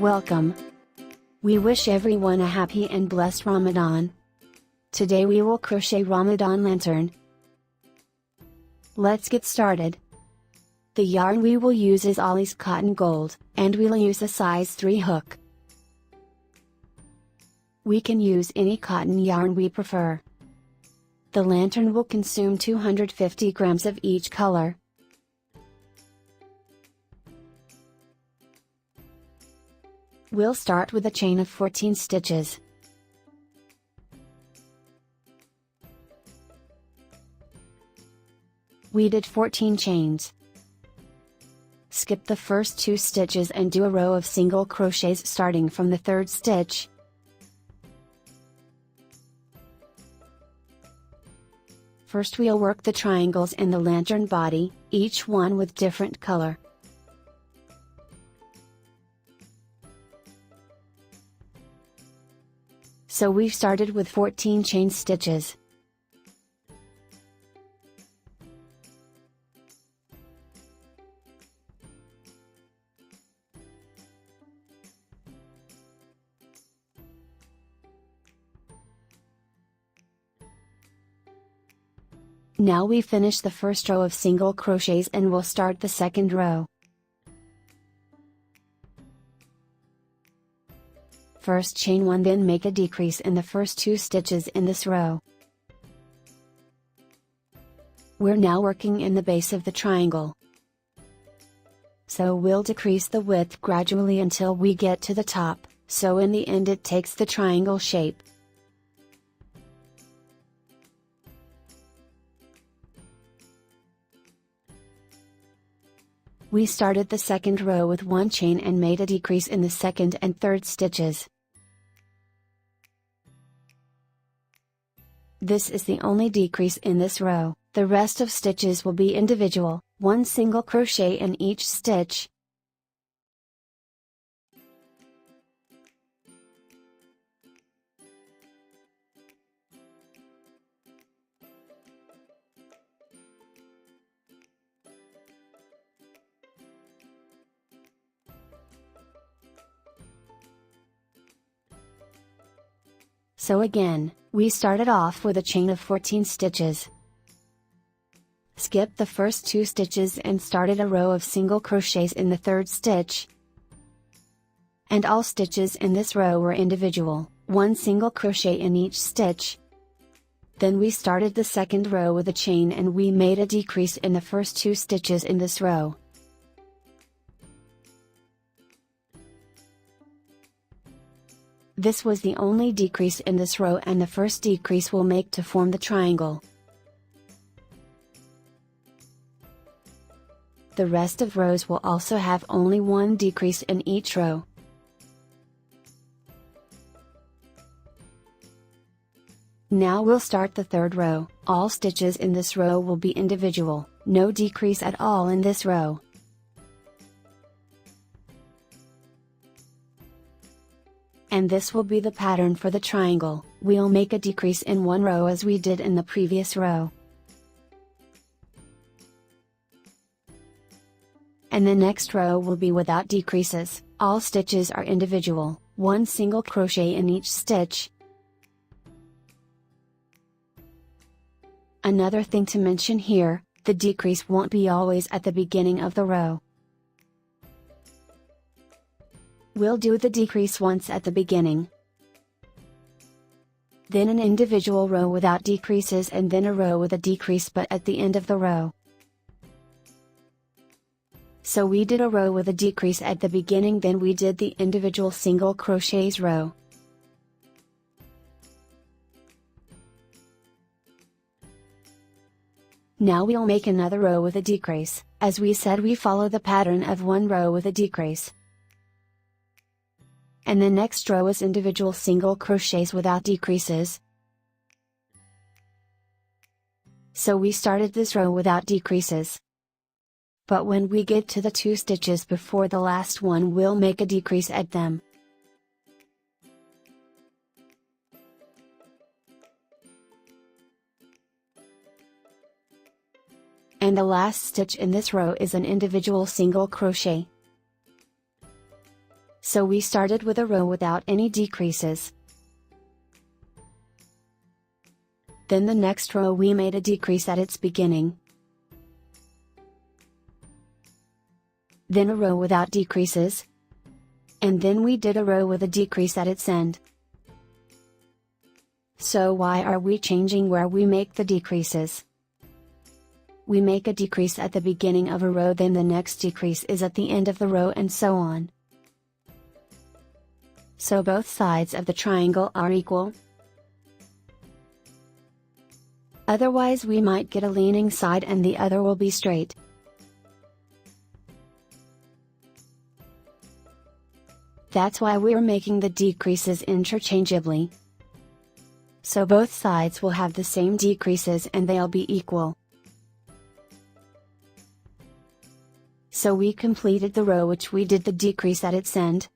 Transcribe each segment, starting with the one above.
Welcome. We wish everyone a happy and blessed Ramadan. Today we will crochet Ramadan lantern. Let's get started. The yarn we will use is Ollie's Cotton Gold, and we'll use a size 3 hook. We can use any cotton yarn we prefer. The lantern will consume 250 grams of each color. We'll start with a chain of 14 stitches. We did 14 chains. Skip the first 2 stitches and do a row of single crochets starting from the 3rd stitch. First we'll work the triangles in the lantern body, each one with different color. So we've started with 14 chain stitches. Now we finish the first row of single crochets and we'll start the second row. First chain 1, then make a decrease in the first 2 stitches in this row. We're now working in the base of the triangle. So we'll decrease the width gradually until we get to the top, so in the end it takes the triangle shape. We started the second row with 1 chain and made a decrease in the 2nd and 3rd stitches. This is the only decrease in this row, the rest of stitches will be individual, 1 single crochet in each stitch. So again, we started off with a chain of 14 stitches. Skip the first 2 stitches and started a row of single crochets in the 3rd stitch. And all stitches in this row were individual, 1 single crochet in each stitch. Then we started the second row with a chain and we made a decrease in the first 2 stitches in this row. This was the only decrease in this row and the first decrease we'll make to form the triangle. The rest of rows will also have only 1 decrease in each row. Now we'll start the 3rd row. All stitches in this row will be individual, no decrease at all in this row. And this will be the pattern for the triangle. We'll make a decrease in 1 row as we did in the previous row. And the next row will be without decreases, all stitches are individual, 1 single crochet in each stitch. Another thing to mention here, the decrease won't be always at the beginning of the row. We'll do the decrease once at the beginning, then an individual row without decreases and then a row with a decrease but at the end of the row. So we did a row with a decrease at the beginning, then we did the individual single crochets row. Now we'll make another row with a decrease. As we said, we follow the pattern of 1 row with a decrease. And the next row is individual single crochets without decreases. So we started this row without decreases. But when we get to the 2 stitches before the last one, we'll make a decrease at them. And the last stitch in this row is an individual single crochet. So we started with a row without any decreases. Then the next row we made a decrease at its beginning. Then a row without decreases. And then we did a row with a decrease at its end. So why are we changing where we make the decreases? We make a decrease at the beginning of a row, then the next decrease is at the end of the row, and so on. So both sides of the triangle are equal. Otherwise we might get a leaning side and the other will be straight. That's why we're making the decreases interchangeably. So both sides will have the same decreases and they'll be equal. So we completed the row which we did the decrease at its end.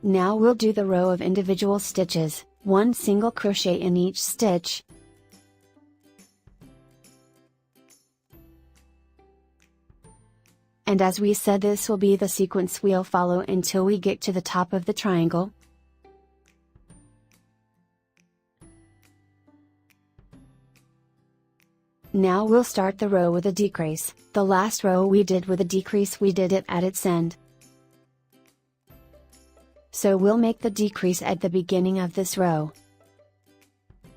Now we'll do the row of individual stitches, one single crochet in each stitch. And as we said, this will be the sequence we'll follow until we get to the top of the triangle. Now we'll start the row with a decrease. The last row we did with a decrease, we did it at its end. So we'll make the decrease at the beginning of this row.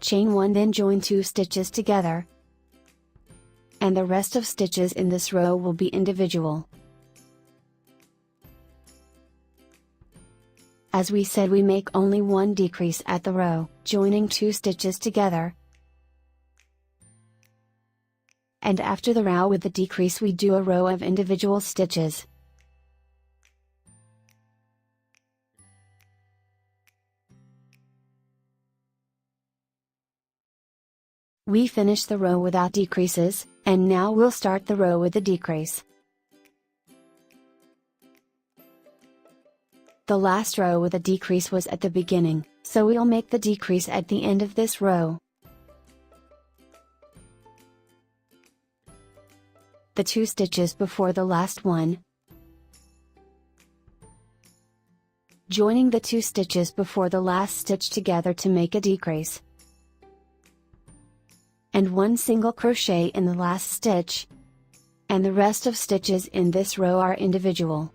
Chain 1, then join 2 stitches together. And the rest of stitches in this row will be individual. As we said, we make only one decrease at the row, joining 2 stitches together. And after the row with the decrease, we do a row of individual stitches. We finish the row without decreases, and now we'll start the row with the decrease. The last row with a decrease was at the beginning, so we'll make the decrease at the end of this row. The 2 stitches before the last one. Joining the 2 stitches before the last stitch together to make a decrease. And 1 single crochet in the last stitch. And the rest of stitches in this row are individual.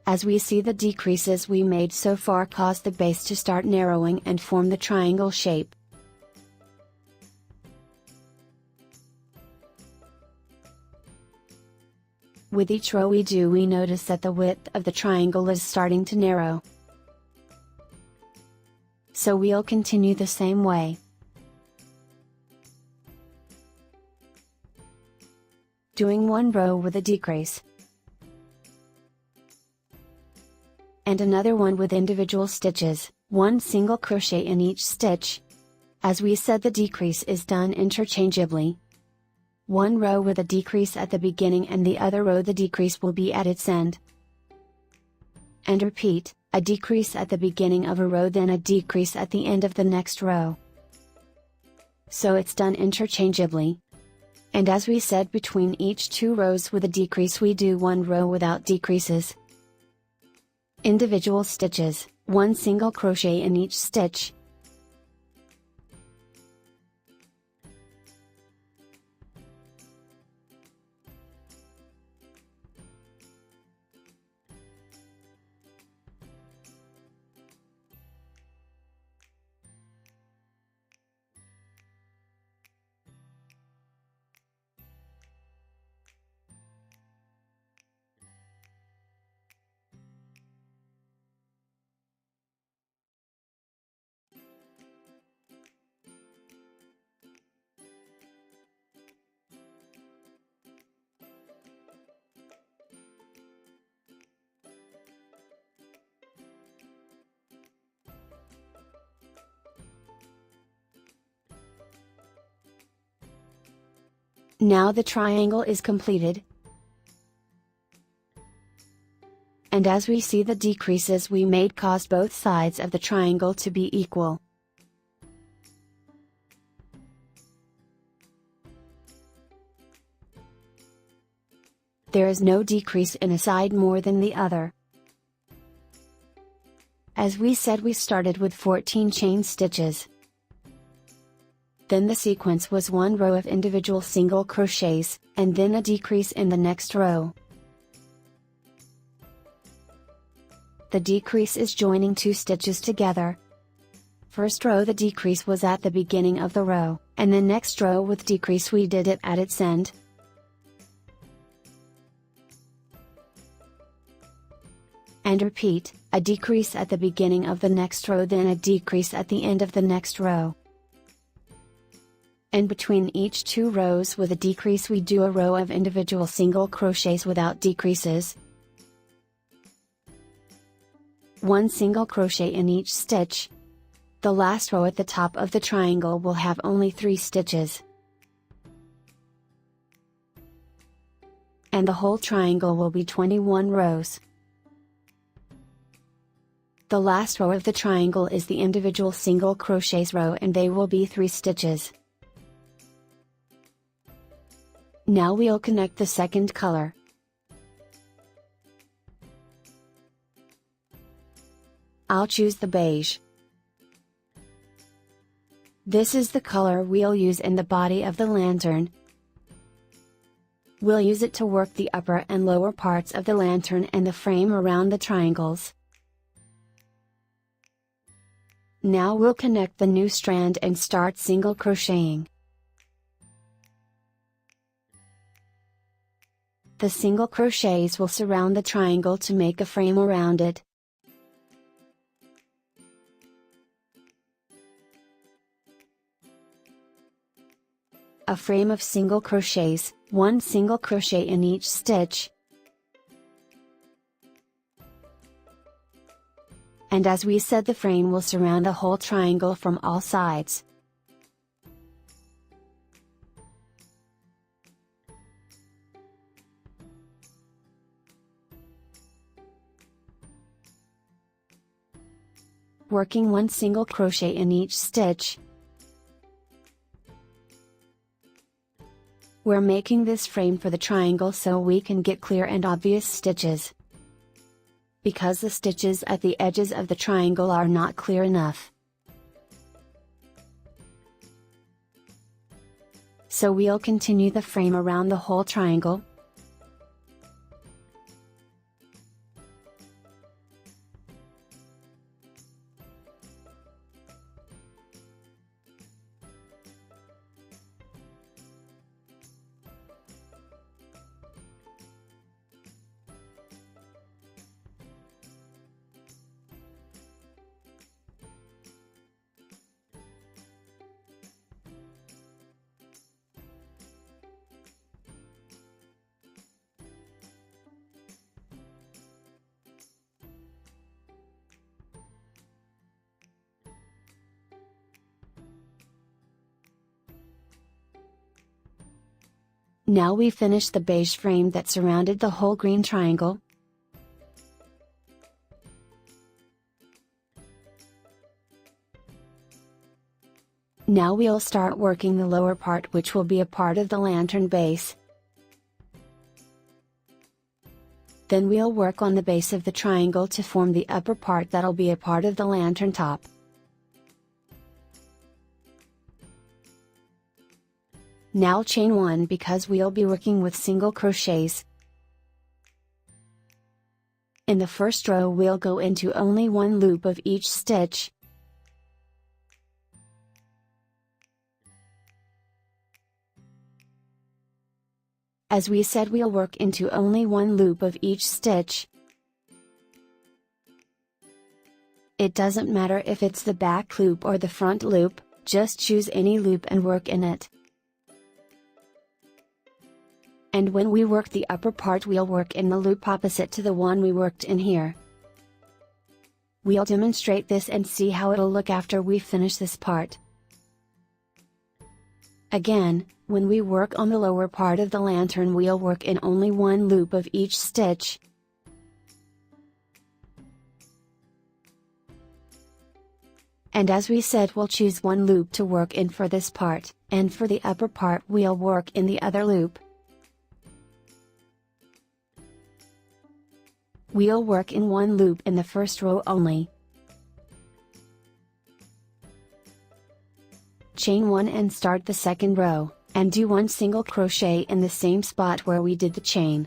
As we see, the decreases we made so far cause the base to start narrowing and form the triangle shape. With each row we do, we notice that the width of the triangle is starting to narrow. So we'll continue the same way. Doing 1 row with a decrease. And another one with individual stitches, 1 single crochet in each stitch. As we said, the decrease is done interchangeably. 1 row with a decrease at the beginning and the other row the decrease will be at its end. And repeat, a decrease at the beginning of a row, then a decrease at the end of the next row. So it's done interchangeably. And as we said, between each 2 rows with a decrease we do 1 row without decreases. Individual stitches, 1 single crochet in each stitch. Now the triangle is completed. and as we see the decreases we made caused both sides of the triangle to be equal. There is no decrease in a side more than the other. As we said, we started with 14 chain stitches. Then the sequence was one row of individual single crochets, and then a decrease in the next row. The decrease is joining two stitches together. First row the decrease was at the beginning of the row, and the next row with decrease we did it at its end. And repeat, a decrease at the beginning of the next row, then a decrease at the end of the next row. And between each two rows with a decrease we do a row of individual single crochets without decreases. One single crochet in each stitch. The last row at the top of the triangle will have only 3 stitches. And the whole triangle will be 21 rows. The last row of the triangle is the individual single crochets row, and they will be 3 stitches. Now we'll connect the second color. I'll choose the beige. This is the color we'll use in the body of the lantern. We'll use it to work the upper and lower parts of the lantern and the frame around the triangles. Now we'll connect the new strand and start single crocheting. The single crochets will surround the triangle to make a frame around it. A frame of single crochets, one single crochet in each stitch. And as we said, the frame will surround the whole triangle from all sides. Working one single crochet in each stitch. We're making this frame for the triangle so we can get clear and obvious stitches. Because the stitches at the edges of the triangle are not clear enough. So we'll continue the frame around the whole triangle. Now we finish the beige frame that surrounded the whole green triangle. Now we'll start working the lower part, which will be a part of the lantern base. Then we'll work on the base of the triangle to form the upper part that'll be a part of the lantern top. Now chain 1 because we'll be working with single crochets. In the first row we'll go into only one loop of each stitch. As we said, we'll work into only one loop of each stitch. It doesn't matter if it's the back loop or the front loop, just choose any loop and work in it. And when we work the upper part, we'll work in the loop opposite to the one we worked in here. We'll demonstrate this and see how it'll look after we finish this part. Again, when we work on the lower part of the lantern, we'll work in only one loop of each stitch. And as we said, we'll choose one loop to work in for this part, and for the upper part we'll work in the other loop. We'll work in one loop in the first row only. Chain 1 and start the second row, and do one single crochet in the same spot where we did the chain.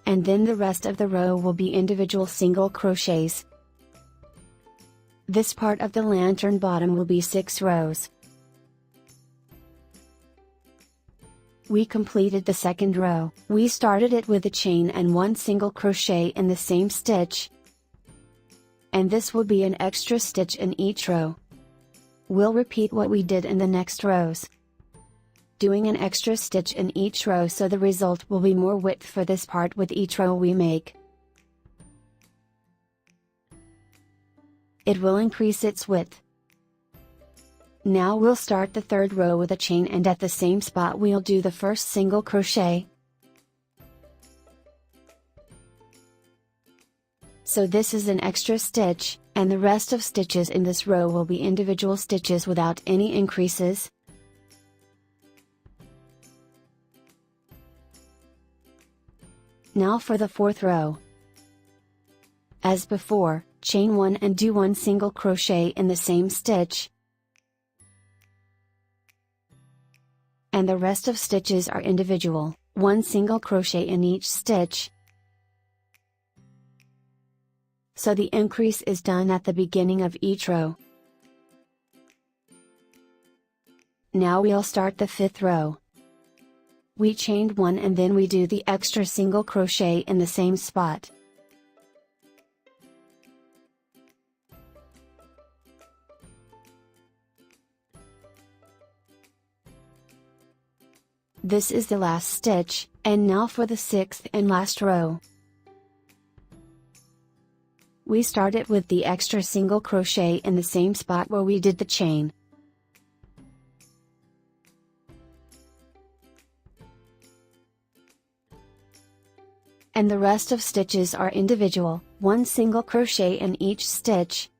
And then the rest of the row will be individual single crochets. This part of the lantern bottom will be 6 rows. We completed the second row. We started it with a chain and one single crochet in the same stitch. And this will be an extra stitch in each row. We'll repeat what we did in the next rows, doing an extra stitch in each row so the result will be more width for this part with each row we make. It will increase its width. Now we'll start the third row with a chain, and at the same spot we'll do the first single crochet. So this is an extra stitch, and the rest of stitches in this row will be individual stitches without any increases. Now for the fourth row. As before, chain 1 and do one single crochet in the same stitch. And the rest of stitches are individual, one single crochet in each stitch. So the increase is done at the beginning of each row. Now we'll start the fifth row. We chained 1 and then we do the extra single crochet in the same spot. This is the last stitch, and now for the sixth and last row. We start it with the extra single crochet in the same spot where we did the chain. And the rest of stitches are individual, one single crochet in each stitch.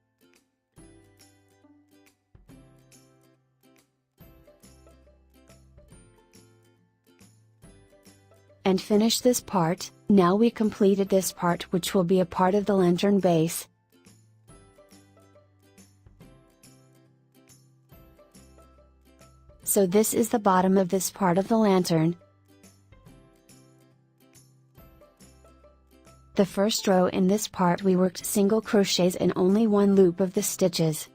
And finish this part. Now we completed this part, which will be a part of the lantern base. So this is the bottom of this part of the lantern. The first row in this part we worked single crochets in only one loop of the stitches.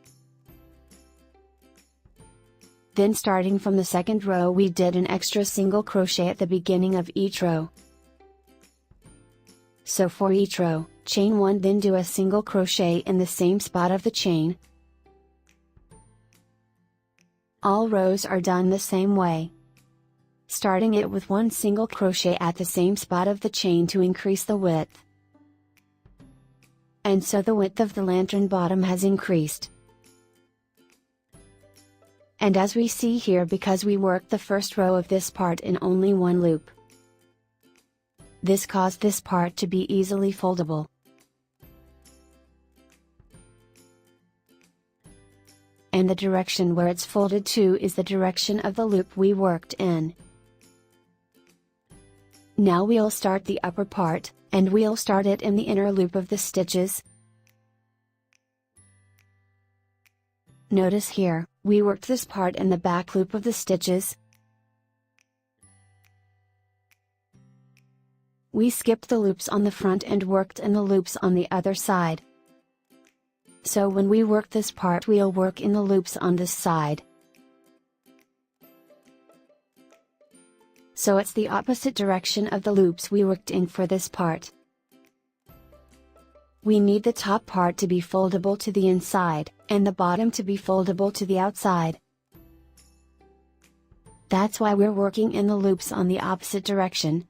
Then starting from the second row we did an extra single crochet at the beginning of each row. So for each row, chain 1 then do a single crochet in the same spot of the chain. All rows are done the same way, starting it with one single crochet at the same spot of the chain to increase the width. And so the width of the lantern bottom has increased. And as we see here, because we worked the first row of this part in only one loop, this caused this part to be easily foldable. And the direction where it's folded to is the direction of the loop we worked in. Now we'll start the upper part, and we'll start it in the inner loop of the stitches. Notice here, we worked this part in the back loop of the stitches. We skipped the loops on the front and worked in the loops on the other side. So when we work this part we'll work in the loops on this side. So it's the opposite direction of the loops we worked in for this part. We need the top part to be foldable to the inside, and the bottom to be foldable to the outside. That's why we're working in the loops on the opposite direction.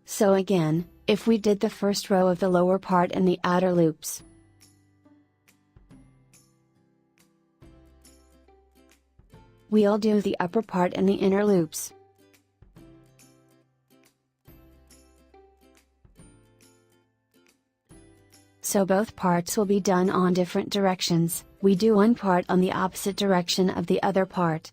So again, if we did the first row of the lower part in the outer loops, we'll do the upper part in the inner loops. So both parts will be done on different directions. We do one part on the opposite direction of the other part.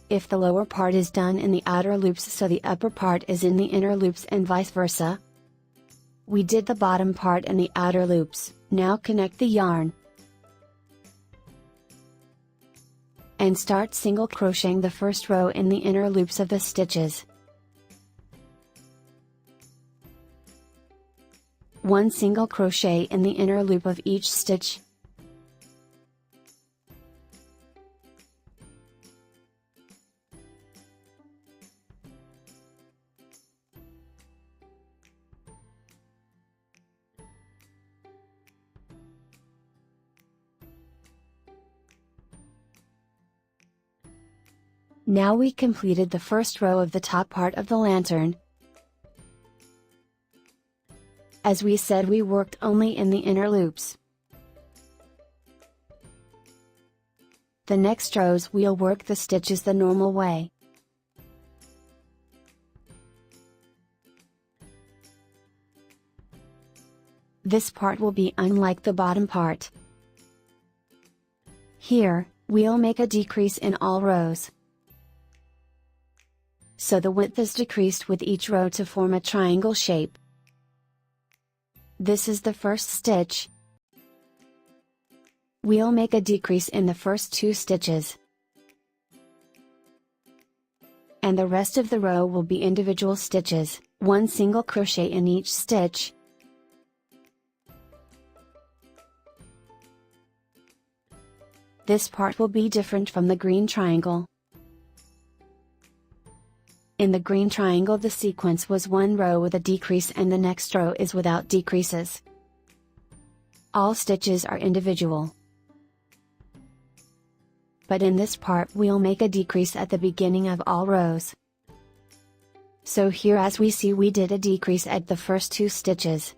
If the lower part is done in the outer loops so the upper part is in the inner loops and vice versa. We did the bottom part in the outer loops, now connect the yarn. And start single crocheting the first row in the inner loops of the stitches. One single crochet in the inner loop of each stitch. Now we completed the first row of the top part of the lantern. As we said, we worked only in the inner loops. The next rows we'll work the stitches the normal way. This part will be unlike the bottom part. Here, we'll make a decrease in all rows. So the width is decreased with each row to form a triangle shape. This is the first stitch. We'll make a decrease in the first 2 stitches. And the rest of the row will be individual stitches, one single crochet in each stitch. This part will be different from the green triangle. In the green triangle the sequence was one row with a decrease and the next row is without decreases. All stitches are individual. But in this part we'll make a decrease at the beginning of all rows. So here as we see we did a decrease at the first 2 stitches.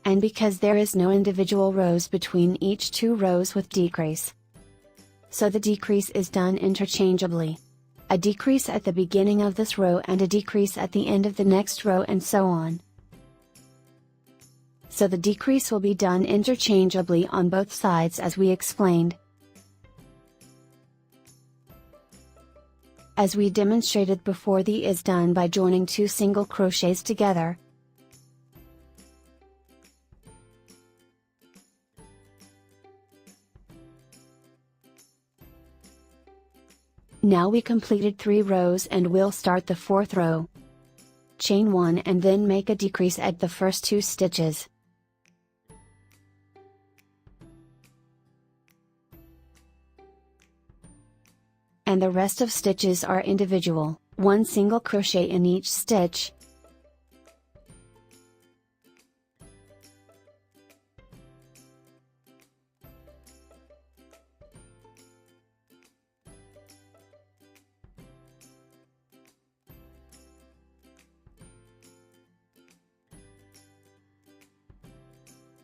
And because there is no individual rows between each 2 rows with decrease, so the decrease is done interchangeably. A decrease at the beginning of this row and a decrease at the end of the next row and so on. So the decrease will be done interchangeably on both sides as we explained. As we demonstrated before, the is done by joining 2 single crochets together. Now we completed 3 rows and we'll start the 4th row. Chain 1 and then make a decrease at the first 2 stitches. And the rest of stitches are individual, one single crochet in each stitch.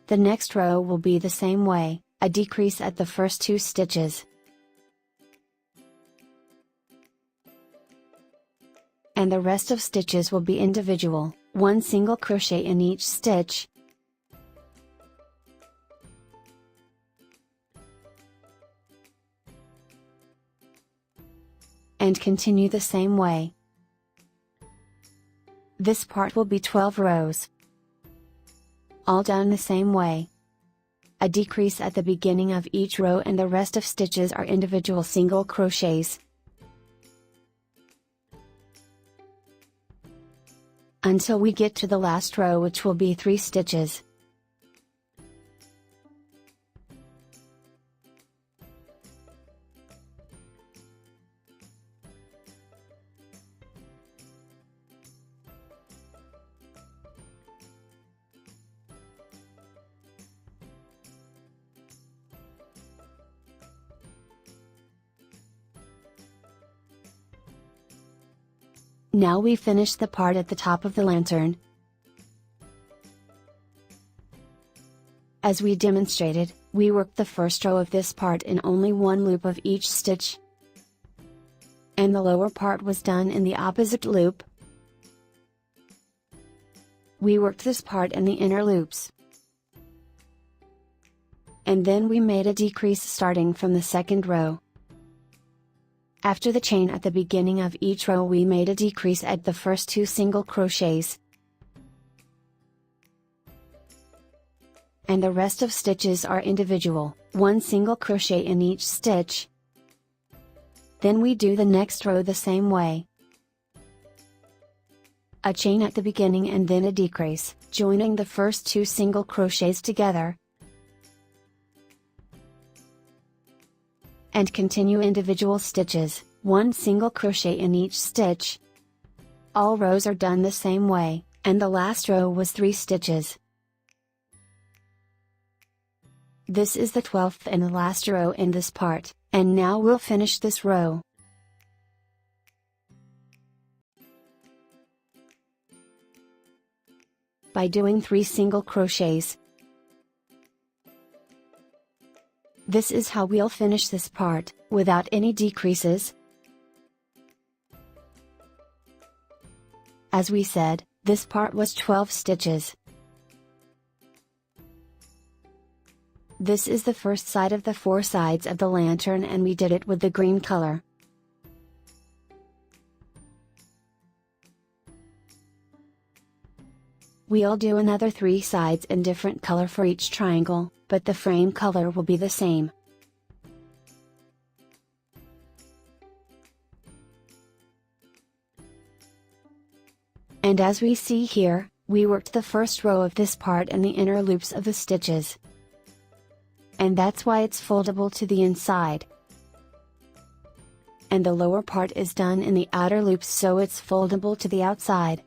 The next row will be the same way, a decrease at the first 2 stitches. And the rest of stitches will be individual, one single crochet in each stitch. And continue the same way. This part will be 12 rows. All done the same way. A decrease at the beginning of each row and the rest of stitches are individual single crochets. Until we get to the last row, which will be 3 stitches. Now we finish the part at the top of the lantern. As we demonstrated, we worked the first row of this part in only one loop of each stitch. and the lower part was done in the opposite loop. We worked this part in the inner loops. And then we made a decrease starting from the second row. After the chain at the beginning of each row, we made a decrease at the first 2 single crochets. And the rest of stitches are individual, 1 single crochet in each stitch. Then we do the next row the same way. A chain at the beginning and then a decrease, joining the first 2 single crochets together. And continue individual stitches, 1 single crochet in each stitch. All rows are done the same way, and the last row was 3 stitches. This is the 12th and the last row in this part, and now we'll finish this row. By doing 3 single crochets. This is how we'll finish this part, without any decreases. As we said, this part was 12 stitches. This is the first side of the 4 sides of the lantern, and we did it with the green color. We'll do another 3 sides in different color for each triangle, but the frame color will be the same. And as we see here, we worked the first row of this part in the inner loops of the stitches. And that's why it's foldable to the inside. And the lower part is done in the outer loops, so it's foldable to the outside.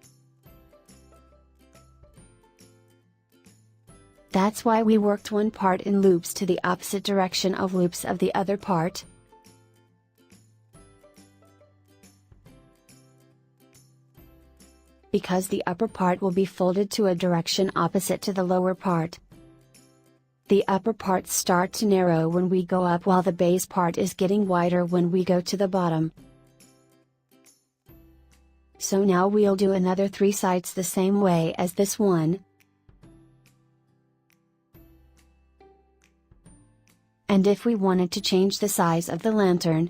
That's why we worked one part in loops to the opposite direction of loops of the other part. Because the upper part will be folded to a direction opposite to the lower part. The upper parts start to narrow when we go up, while the base part is getting wider when we go to the bottom. So now we'll do another 3 sides the same way as this one. And if we wanted to change the size of the lantern,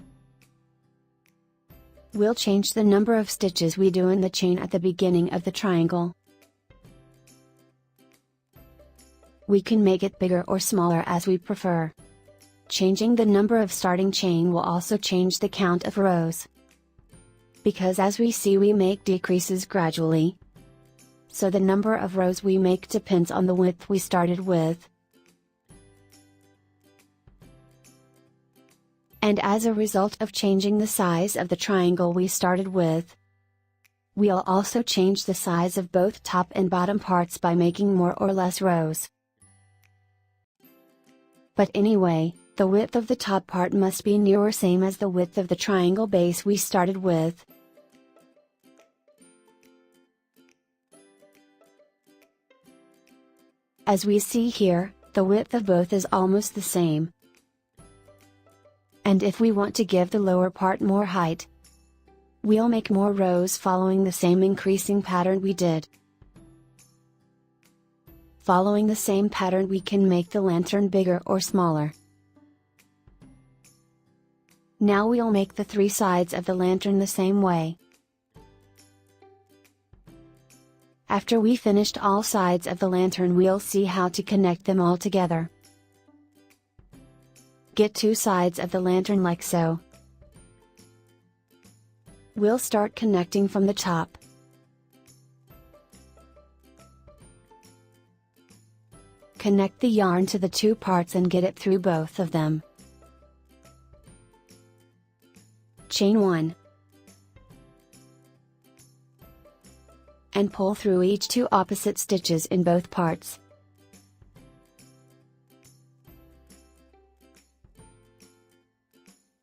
we'll change the number of stitches we do in the chain at the beginning of the triangle. We can make it bigger or smaller as we prefer. Changing the number of starting chain will also change the count of rows. Because as we see, we make decreases gradually. So the number of rows we make depends on the width we started with. And as a result of changing the size of the triangle we started with, we'll also change the size of both top and bottom parts by making more or less rows. But anyway, the width of the top part must be near or same as the width of the triangle base we started with. As we see here, the width of both is almost the same. And if we want to give the lower part more height, we'll make more rows following the same increasing pattern we did. Following the same pattern, we can make the lantern bigger or smaller. Now we'll make the 3 sides of the lantern the same way. After we finished all sides of the lantern, we'll see how to connect them all together. Get 2 sides of the lantern like so. We'll start connecting from the top. Connect the yarn to the 2 parts and get it through both of them. Chain 1. And pull through each 2 opposite stitches in both parts.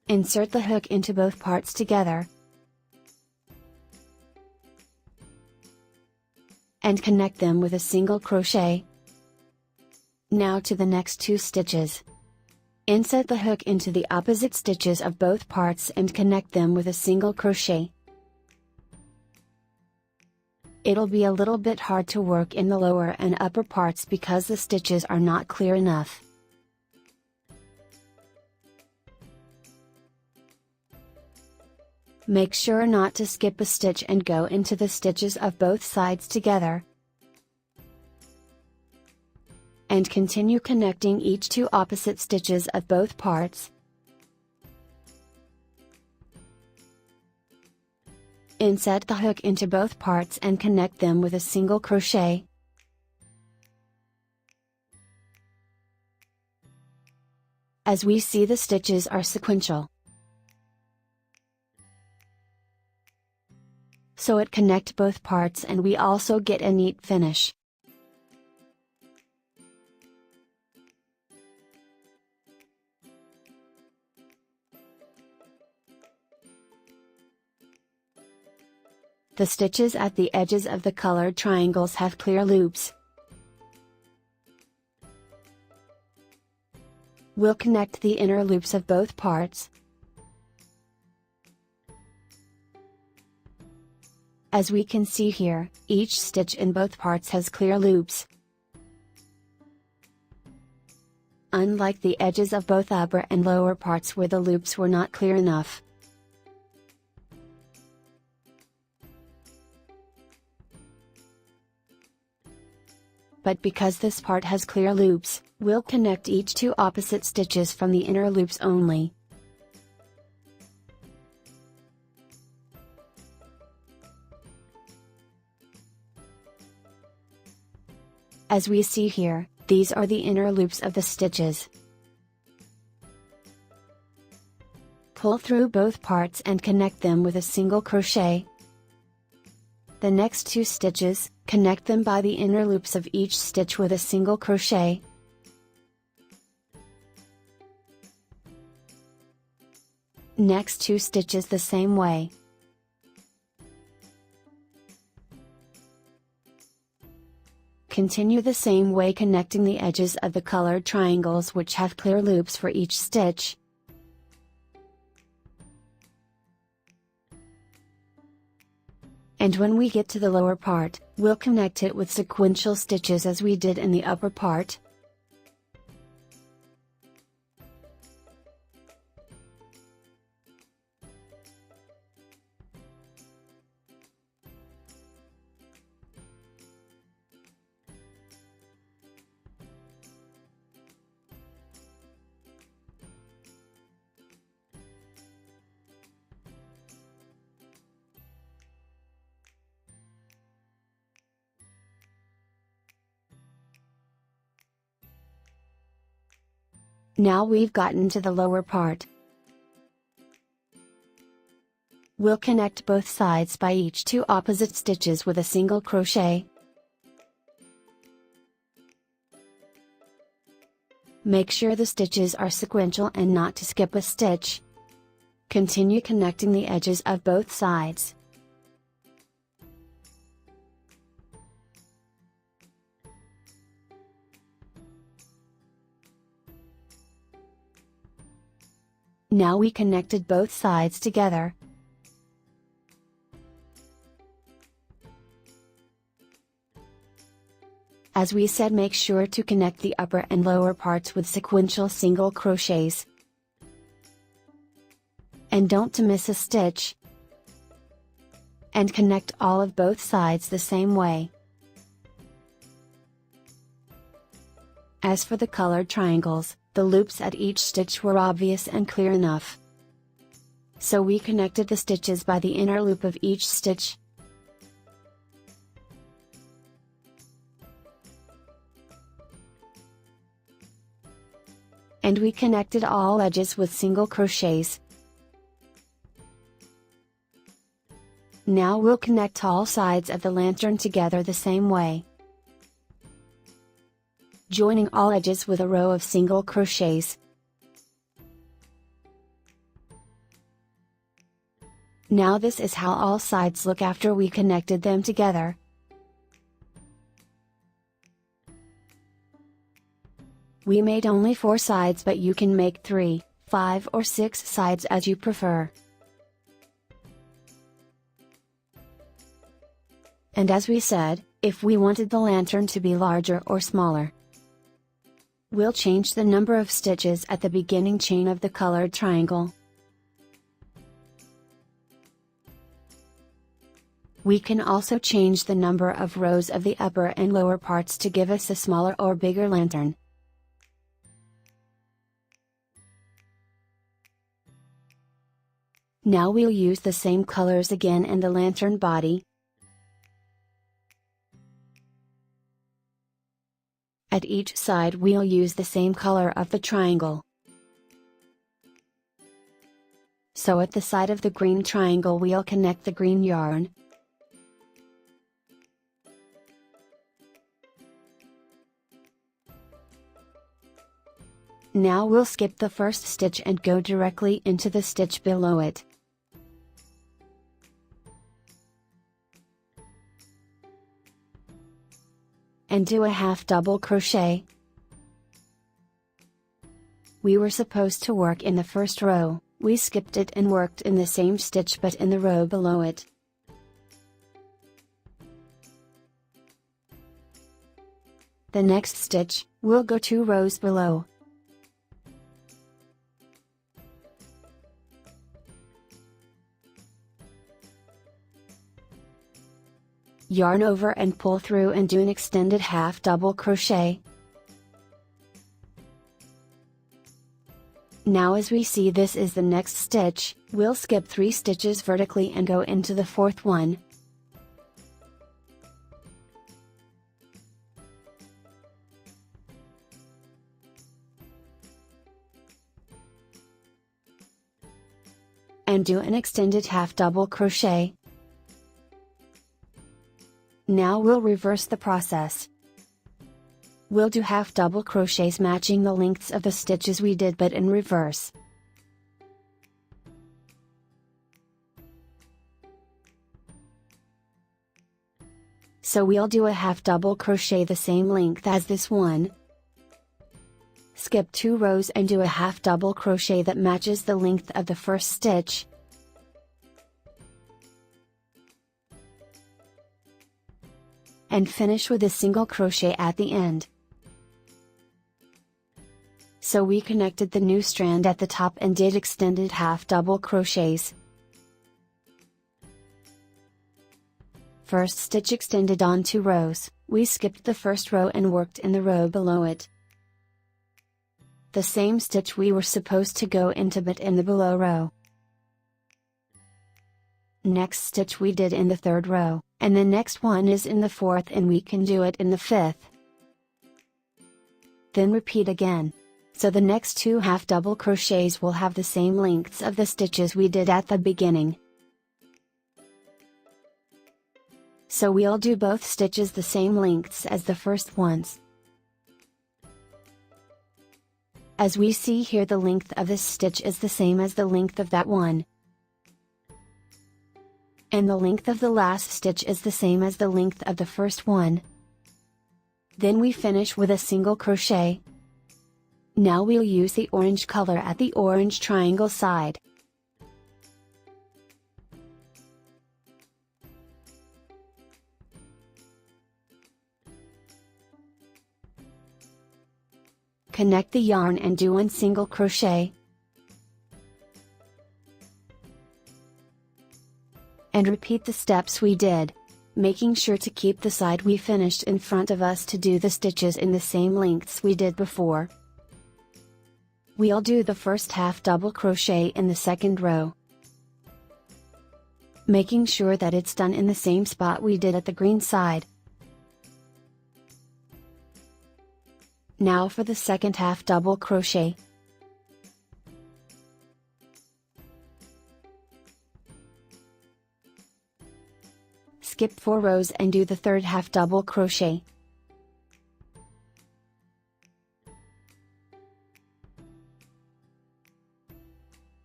Insert the hook into both parts together. And connect them with a single crochet. Now to the next 2 stitches. Insert the hook into the opposite stitches of both parts and connect them with a single crochet. It'll be a little bit hard to work in the lower and upper parts because the stitches are not clear enough. Make sure not to skip a stitch and go into the stitches of both sides together. And continue connecting each two opposite stitches of both parts. Insert the hook into both parts and connect them with a single crochet. As we see, the stitches are sequential, so it connect both parts and we also get a neat finish. The stitches at the edges of the colored triangles have clear loops. We'll connect the inner loops of both parts. As we can see here, each stitch in both parts has clear loops. Unlike the edges of both upper and lower parts where the loops were not clear enough. But because this part has clear loops, we'll connect each two opposite stitches from the inner loops only. As we see here, these are the inner loops of the stitches. Pull through both parts and connect them with a single crochet. The next two stitches, connect them by the inner loops of each stitch with a single crochet. Next two stitches the same way. Continue the same way, connecting the edges of the colored triangles which have clear loops for each stitch. And when we get to the lower part, we'll connect it with sequential stitches as we did in the upper part. Now we've gotten to the lower part. We'll connect both sides by each two opposite stitches with a single crochet. Make sure the stitches are sequential and not to skip a stitch. Continue connecting the edges of both sides. Now we connected both sides together. As we said, make sure to connect the upper and lower parts with sequential single crochets. And don't to miss a stitch. And connect all of both sides the same way. As for the colored triangles, the loops at each stitch were obvious and clear enough. So we connected the stitches by the inner loop of each stitch. And we connected all edges with single crochets. Now we'll connect all sides of the lantern together the same way, joining all edges with a row of single crochets. Now this is how all sides look after we connected them together. We made only 4 sides, but you can make 3, 5 or 6 sides as you prefer. And as we said, if we wanted the lantern to be larger or smaller, we'll change the number of stitches at the beginning chain of the colored triangle. We can also change the number of rows of the upper and lower parts to give us a smaller or bigger lantern. Now we'll use the same colors again in the lantern body. At each side we'll use the same color of the triangle. So at the side of the green triangle we'll connect the green yarn. Now we'll skip the first stitch and go directly into the stitch below it. And do a half double crochet. We were supposed to work in the first row, we skipped it and worked in the same stitch but in the row below it. The next stitch, we'll go 2 rows below. Yarn over and pull through and do an extended half double crochet. Now as we see, this is the next stitch, we'll skip 3 stitches vertically and go into the 4th one. And do an extended half double crochet. Now we'll reverse the process. We'll do half double crochets matching the lengths of the stitches we did but in reverse. So we'll do a half double crochet the same length as this one. Skip 2 rows and do a half double crochet that matches the length of the first stitch. And finish with a single crochet at the end. So we connected the new strand at the top and did extended half double crochets. First stitch extended on 2 rows, we skipped the first row and worked in the row below it. The same stitch we were supposed to go into but in the below row. Next stitch we did in the 3rd row, and the next one is in the 4th and we can do it in the 5th. Then repeat again. So the next 2 half double crochets will have the same lengths of the stitches we did at the beginning. So we'll do both stitches the same lengths as the first ones. As we see here, the length of this stitch is the same as the length of that one. And the length of the last stitch is the same as the length of the first one. Then we finish with a single crochet. Now we'll use the orange color at the orange triangle side. Connect the yarn and do 1 single crochet. And repeat the steps we did, making sure to keep the side we finished in front of us to do the stitches in the same lengths we did before. We'll do the first half double crochet in the 2nd row, making sure that it's done in the same spot we did at the green side. Now for the 2nd half double crochet. Skip 4 rows and do the 3rd half double crochet.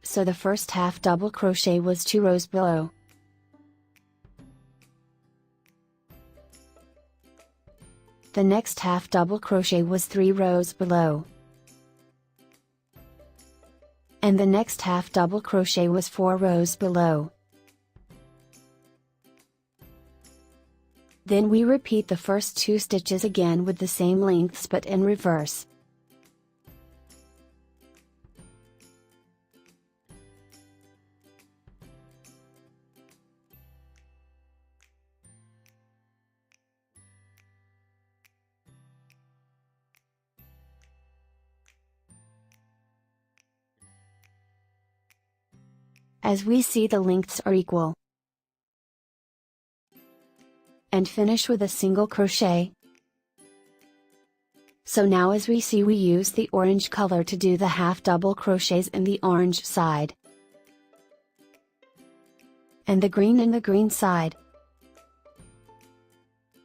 So the first half double crochet was 2 rows below. The next half double crochet was 3 rows below, And the next half double crochet was 4 rows below. Then we repeat the first 2 stitches again with the same lengths but in reverse. As we see, the lengths are equal. And finish with a single crochet. So now as we see, we use the orange color to do the half double crochets in the orange side. And the green in the green side.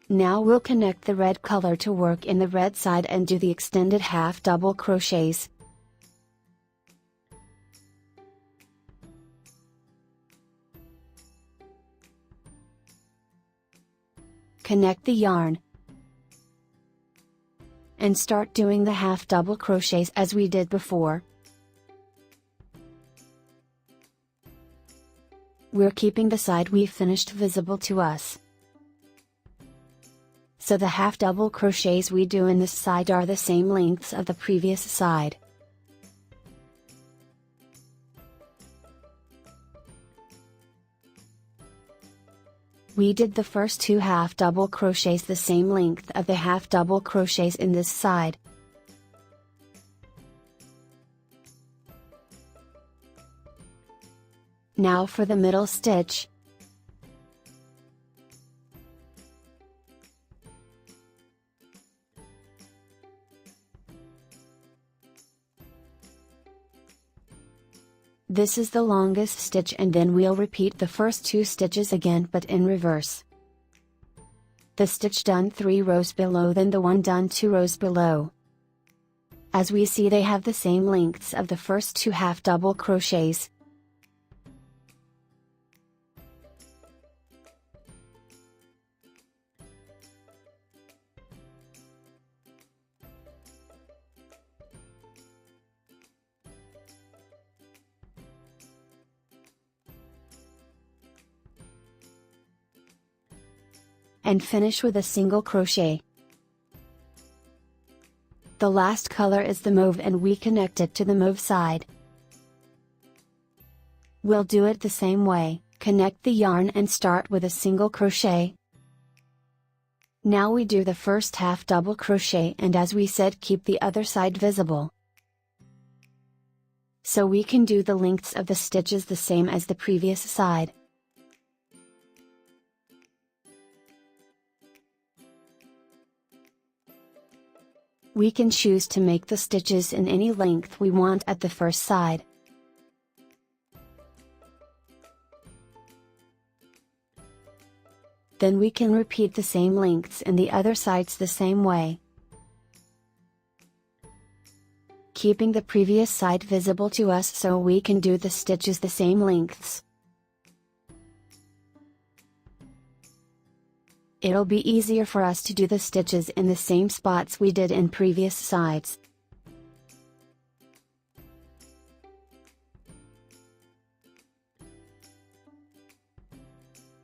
Now we'll connect the red color to work in the red side and do the extended half double crochets. Connect the yarn and start doing the half double crochets as we did before. We're keeping the side we finished visible to us. So the half double crochets we do in this side are the same lengths of the previous side. We did the first 2 half double crochets the same length of the half double crochets in this side. Now for the middle stitch. This is the longest stitch, and then we'll repeat the first 2 stitches again but in reverse. The stitch done 3 rows below, then the one done 2 rows below. As we see, they have the same lengths of the first 2 half double crochets. And finish with a single crochet. The last color is the mauve, and we connect it to the mauve side. We'll do it the same way, connect the yarn and start with a single crochet. Now we do the first half double crochet, and as we said, keep the other side visible. So we can do the lengths of the stitches the same as the previous side. We can choose to make the stitches in any length we want at the first side. Then we can repeat the same lengths in the other sides the same way, keeping the previous side visible to us so we can do the stitches the same lengths. It'll be easier for us to do the stitches in the same spots we did in previous sides.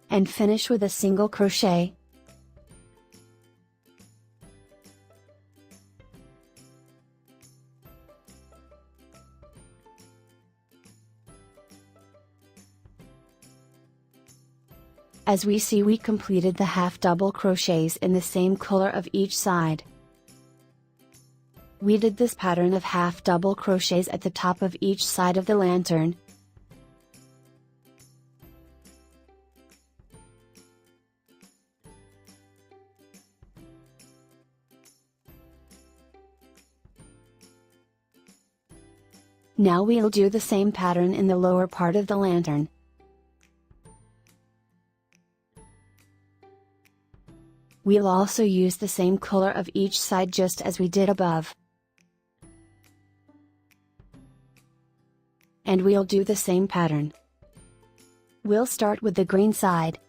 And finish with a single crochet. As we see, we completed the half double crochets in the same color of each side. We did this pattern of half double crochets at the top of each side of the lantern. Now we'll do the same pattern in the lower part of the lantern. We'll also use the same color of each side just as we did above. And we'll do the same pattern. We'll start with the green side.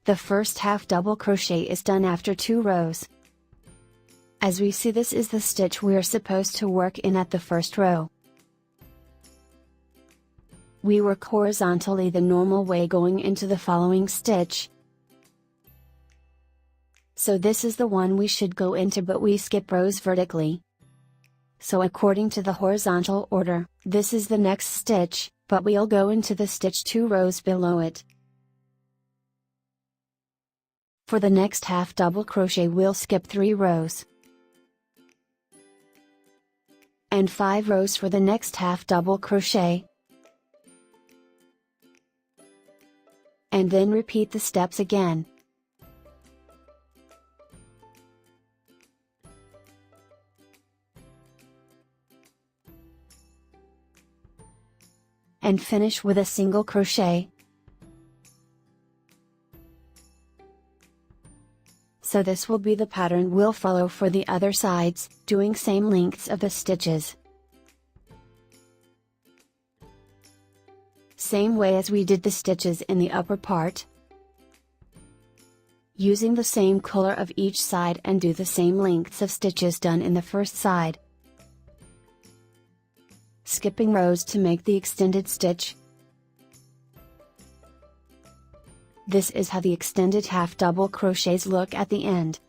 The first half double crochet is done after 2 rows. As we see, this is the stitch we are supposed to work in at the first row. We work horizontally the normal way going into the following stitch. So this is the one we should go into, but we skip rows vertically. So according to the horizontal order, this is the next stitch, but we'll go into the stitch 2 rows below it. For the next half double crochet we'll skip 3 rows. And 5 rows for the next half double crochet. And then repeat the steps again. And finish with a single crochet. So this will be the pattern we'll follow for the other sides, doing same lengths of the stitches. Same way as we did the stitches in the upper part. Using the same color of each side and do the same lengths of stitches done in the first side. Skipping rows to make the extended stitch. This is how the extended half double crochets look at the end.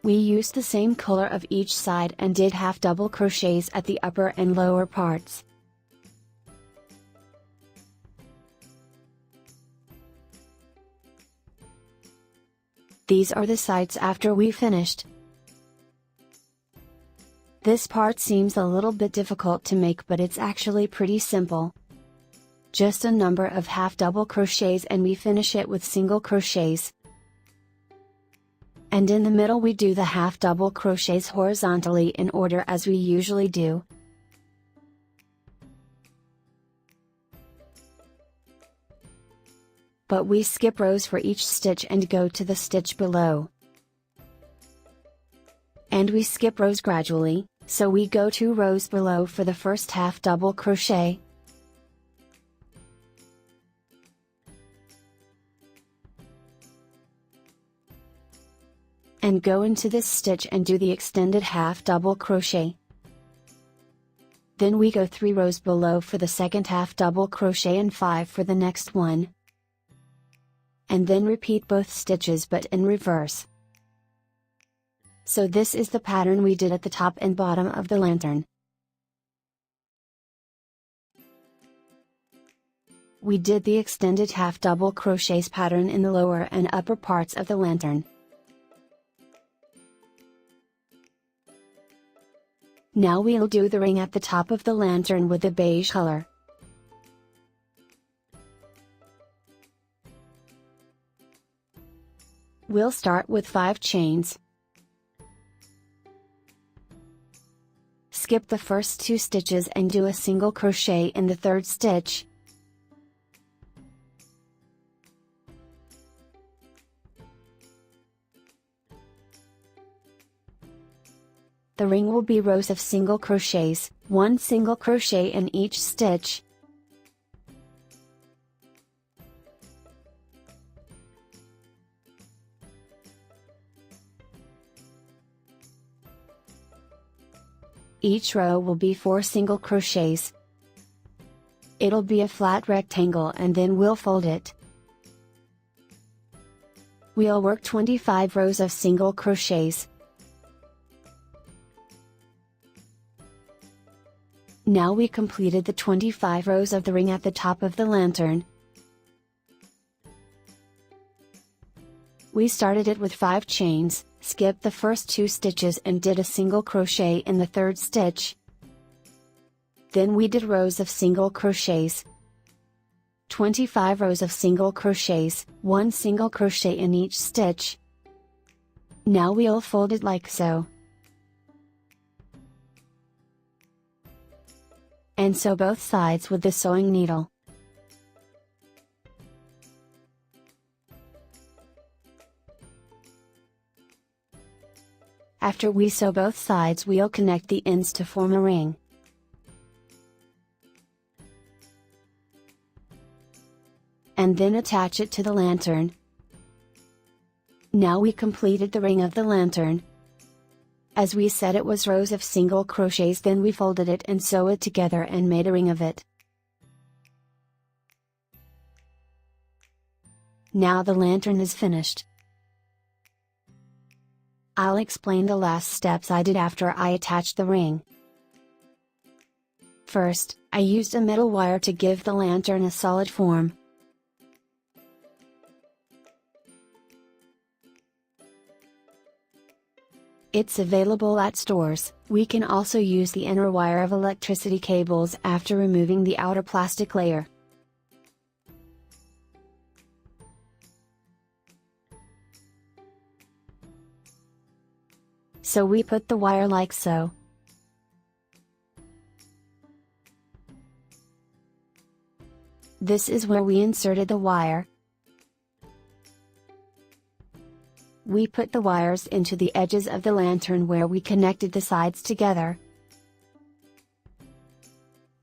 We used the same color of each side and did half double crochets at the upper and lower parts. These are the sides after we finished. This part seems a little bit difficult to make, but it's actually pretty simple. Just a number of half double crochets and we finish it with single crochets. And in the middle we do the half double crochets horizontally in order as we usually do. But we skip rows for each stitch and go to the stitch below. And we skip rows gradually, so we go 2 rows below for the first half double crochet. And go into this stitch and do the extended half double crochet. Then we go 3 rows below for the second half double crochet and 5 for the next one. And then repeat both stitches but in reverse. So this is the pattern we did at the top and bottom of the lantern. We did the extended half double crochets pattern in the lower and upper parts of the lantern. Now we'll do the ring at the top of the lantern with the beige color. We'll start with 5 chains. Skip the first 2 stitches and do a single crochet in the 3rd stitch. The ring will be rows of single crochets, 1 single crochet in each stitch. Each row will be 4 single crochets. It'll be a flat rectangle and then we'll fold it. We'll work 25 rows of single crochets. Now we completed the 25 rows of the ring at the top of the lantern. We started it with 5 chains, skipped the first 2 stitches and did a single crochet in the 3rd stitch. Then we did rows of single crochets. 25 rows of single crochets, 1 single crochet in each stitch. Now we'll fold it like so. And sew both sides with the sewing needle. After we sew both sides, we'll connect the ends to form a ring. then attach it to the lantern. Now we completed the ring of the lantern. As we said it was rows of single crochets, then we folded it and sew it together and made a ring of it. Now the lantern is finished. I'll explain the last steps I did after I attached the ring. First, I used a metal wire to give the lantern a solid form. It's available at stores. We can also use the inner wire of electricity cables after removing the outer plastic layer. So we put the wire like so. This is where we inserted the wire. We put the wires into the edges of the lantern where we connected the sides together.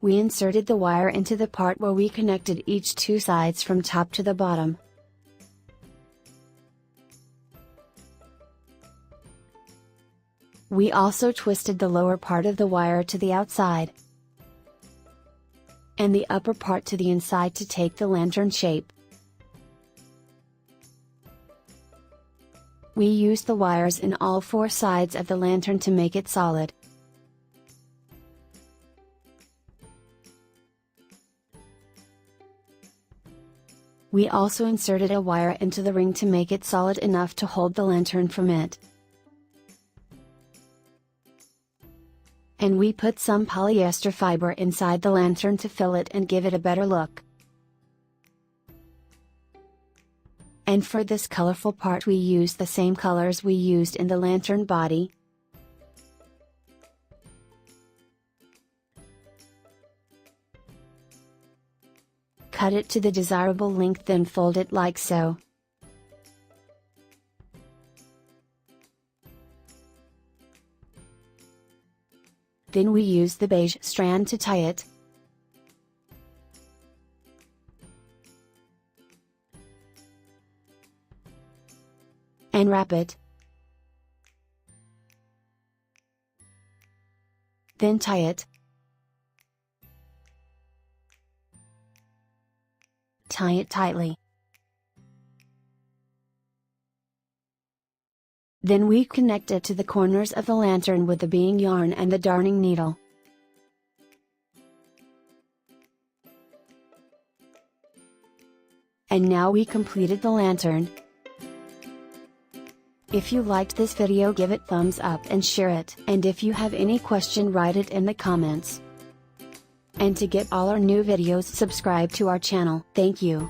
We inserted the wire into the part where we connected each two sides from top to the bottom. We also twisted the lower part of the wire to the outside, and the upper part to the inside to take the lantern shape. We used the wires in all four sides of the lantern to make it solid. We also inserted a wire into the ring to make it solid enough to hold the lantern from it. And we put some polyester fiber inside the lantern to fill it and give it a better look. And for this colorful part we used the same colors we used in the lantern body. Cut it to the desirable length, then fold it like so. Then we use the beige strand to tie it. And wrap it. Then tie it. Tie it tightly. Then we connect it to the corners of the lantern with the being yarn and the darning needle. And now we completed the lantern. If you liked this video, give it thumbs up and share it. And if you have any question, write it in the comments. And to get all our new videos, subscribe to our channel. Thank you.